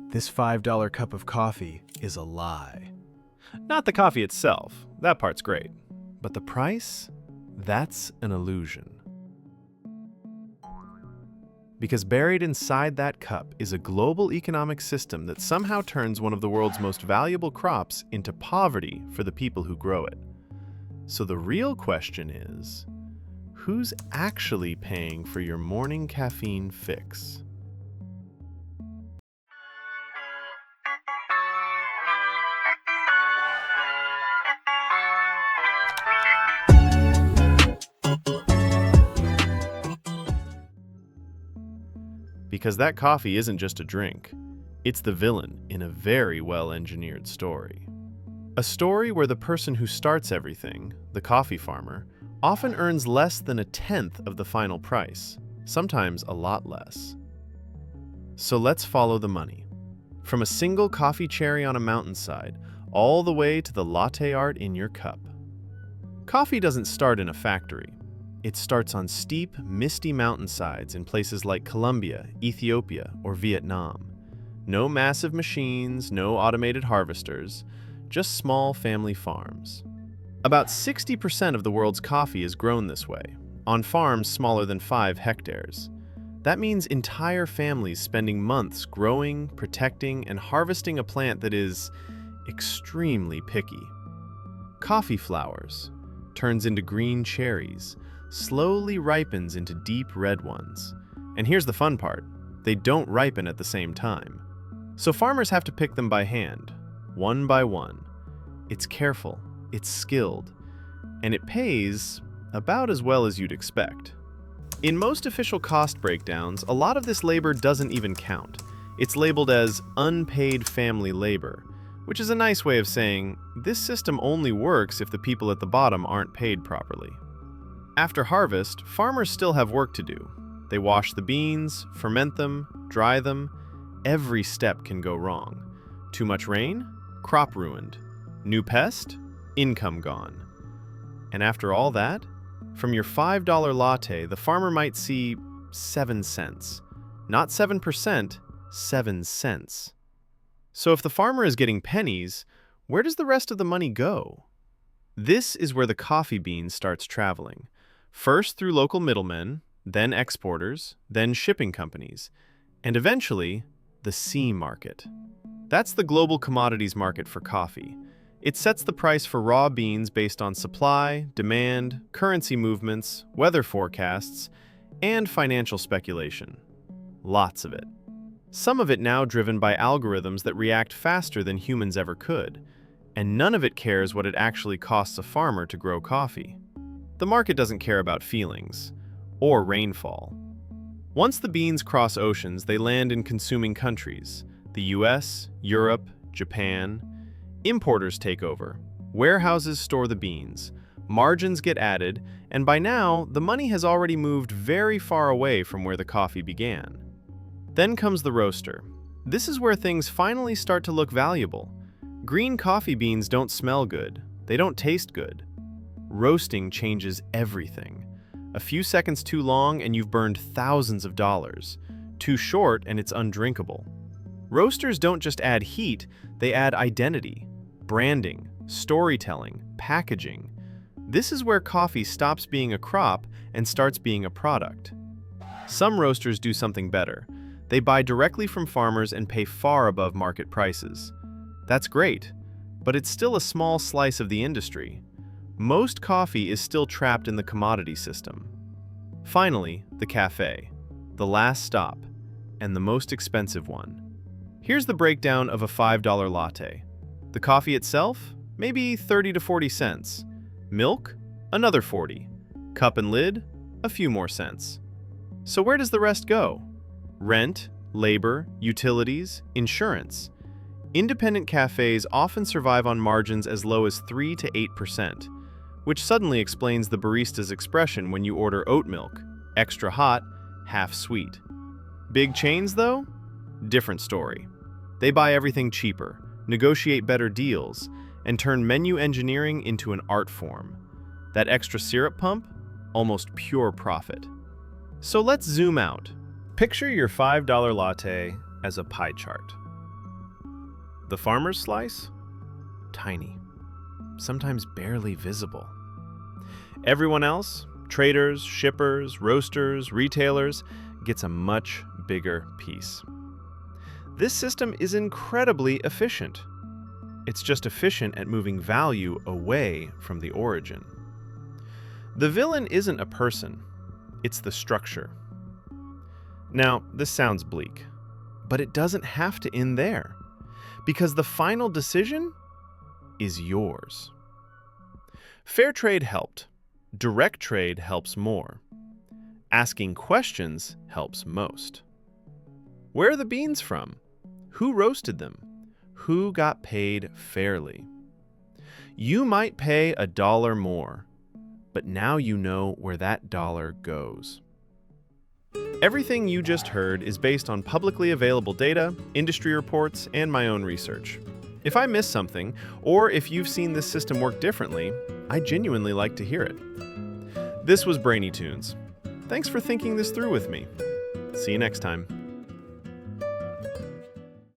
This $5 cup of coffee is a lie. Not the coffee itself. That part's great. But the price? That's an illusion. Because buried inside that cup is a global economic system that somehow turns one of the world's most valuable crops into poverty for the people who grow it. So the real question is, who's actually paying for your morning caffeine fix? Because that coffee isn't just a drink, it's the villain in a very well-engineered story. A story where the person who starts everything, the coffee farmer, often earns less than a tenth of the final price, sometimes a lot less. So let's follow the money. From a single coffee cherry on a mountainside, all the way to the latte art in your cup. Coffee doesn't start in a factory. It starts on steep, misty mountainsides in places like Colombia, Ethiopia, or Vietnam. No massive machines, no automated harvesters, just small family farms. About 60% of the world's coffee is grown this way, on farms smaller than 5 hectares. That means entire families spending months growing, protecting, and harvesting a plant that is extremely picky. Coffee flowers turns into green cherries, slowly ripens into deep red ones. And here's the fun part, they don't ripen at the same time. So farmers have to pick them by hand, one by one. It's careful, it's skilled, and it pays about as well as you'd expect. In most official cost breakdowns, a lot of this labor doesn't even count. It's labeled as unpaid family labor, which is a nice way of saying this system only works if the people at the bottom aren't paid properly. After harvest, farmers still have work to do. They wash the beans, ferment them, dry them. Every step can go wrong. Too much rain? Crop ruined. New pest? Income gone. And after all that, from your $5 latte, the farmer might see 7 cents. Not 7%, 7 cents. So if the farmer is getting pennies, where does the rest of the money go? This is where the coffee bean starts traveling. First through local middlemen, then exporters, then shipping companies, and eventually, the sea market. That's the global commodities market for coffee. It sets the price for raw beans based on supply, demand, currency movements, weather forecasts, and financial speculation. Lots of it. Some of it now driven by algorithms that react faster than humans ever could, and none of it cares what it actually costs a farmer to grow coffee. The market doesn't care about feelings, or rainfall. Once the beans cross oceans, they land in consuming countries, the US, Europe, Japan. Importers take over. Warehouses store the beans. Margins get added, and by now, the money has already moved very far away from where the coffee began. Then comes the roaster. This is where things finally start to look valuable. Green coffee beans don't smell good. They don't taste good. Roasting changes everything. A few seconds too long and you've burned thousands of dollars. Too short and it's undrinkable. Roasters don't just add heat, they add identity, branding, storytelling, packaging. This is where coffee stops being a crop and starts being a product. Some roasters do something better. They buy directly from farmers and pay far above market prices. That's great, but it's still a small slice of the industry. Most coffee is still trapped in the commodity system. Finally, the cafe, the last stop, and the most expensive one. Here's the breakdown of a $5 latte. The coffee itself, maybe 30 to 40 cents. Milk, another 40. Cup and lid, a few more cents. So where does the rest go? Rent, labor, utilities, insurance. Independent cafes often survive on margins as low as 3 to 8%. Which suddenly explains the barista's expression when you order oat milk, extra hot, half sweet. Big chains, though? Different story. They buy everything cheaper, negotiate better deals, and turn menu engineering into an art form. That extra syrup pump? Almost pure profit. So let's zoom out. Picture your $5 latte as a pie chart. The farmer's slice? Tiny, sometimes barely visible. Everyone else, traders, shippers, roasters, retailers, gets a much bigger piece. This system is incredibly efficient. It's just efficient at moving value away from the origin. The villain isn't a person, it's the structure. Now, this sounds bleak, but it doesn't have to end there, because the final decision is yours. Fair trade helped. Direct trade helps more. Asking questions helps most. Where are the beans from? Who roasted them? Who got paid fairly? You might pay $1 more, but now you know where that dollar goes. Everything you just heard is based on publicly available data, industry reports, and my own research. If I missed something, or if you've seen this system work differently, I genuinely like to hear it. This was BrainyToons. Thanks for thinking this through with me. See you next time.